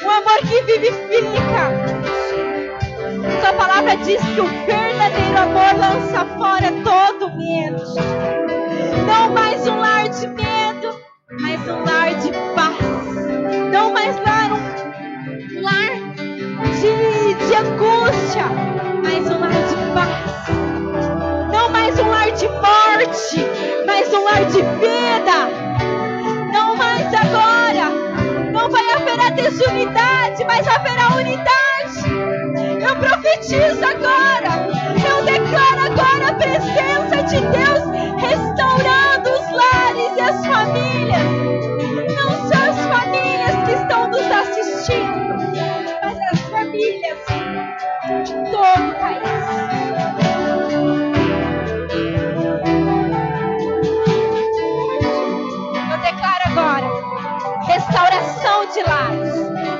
[SPEAKER 1] um amor que vivifica. Tua palavra diz que o verdadeiro amor lança fora todo medo. Não mais um lar de medo, mas um lar de paz. Não mais um lar de angústia, mas um lar de paz. Não mais um lar de morte, mas um lar lugar de vida. Não mais agora. Não vai haver a desunidade, mas haverá unidade. Eu profetizo agora. Eu declaro agora a presença de Deus restaurando os lares e as famílias. Não só as famílias que estão nos assistindo, mas as famílias de todo o país. Eu declaro agora restauração de lares,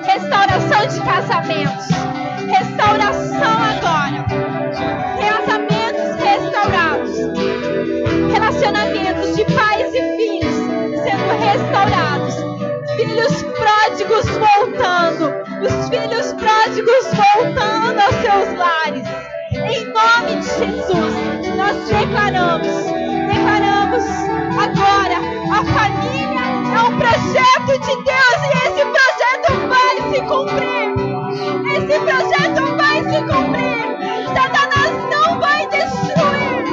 [SPEAKER 1] restauração de casamentos, restauração agora, casamentos restaurados, relacionamentos de pais e filhos sendo restaurados, filhos pródigos voltando, os filhos pródigos voltando aos seus lares. Em nome de Jesus, nós declaramos agora, a família é um projeto de Deus e esse projeto vai se cumprir. Esse projeto vai se cumprir. Satanás não vai destruir,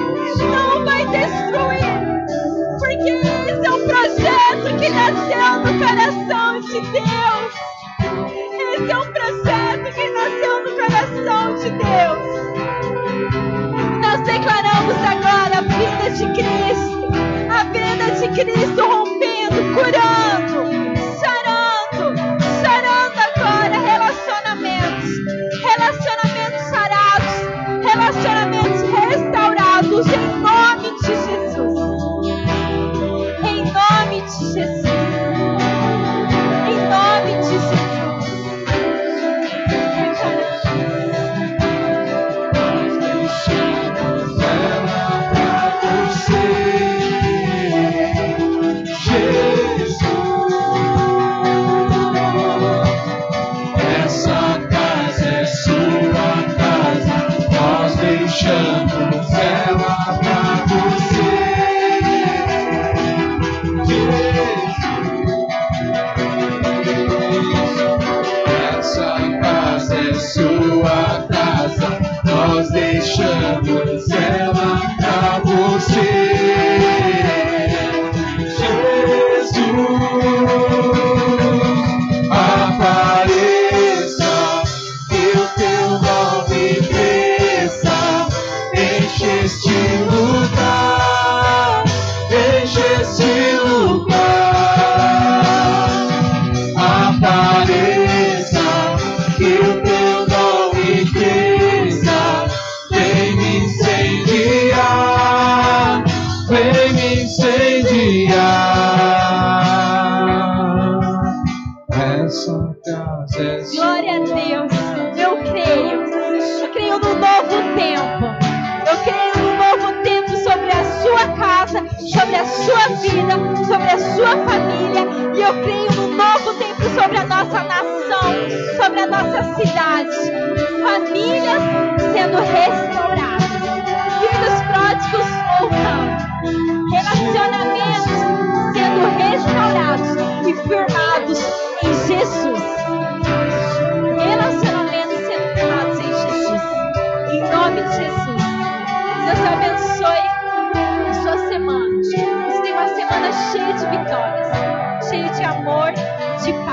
[SPEAKER 1] porque esse é um projeto que nasceu no coração de Deus. Esse é um projeto que nasceu no coração de Deus. Nós declaramos agora a vida de Cristo. A vida de Cristo rompendo, curando, sarando agora relacionamentos sarados, relacionamentos restaurados em nome de Jesus. Em nome de Jesus. Em nome de Jesus.
[SPEAKER 2] Deixamos ela pra você, essa casa é sua casa, nós deixamos ela pra você.
[SPEAKER 1] Glória a Deus. Eu creio num novo tempo. Eu creio num novo tempo sobre a sua casa, sobre a sua vida, sobre a sua família. E eu creio num novo tempo sobre a nossa nação, sobre a nossa cidade. Famílias sendo restauradas, filhos pródigos voltando, relacionamentos sendo restaurados e firmados em Jesus. Relacionamentos sendo firmados em Jesus. Em nome de Jesus. Deus abençoe a sua semana. Você tem uma semana cheia de vitórias, cheia de amor, de paz.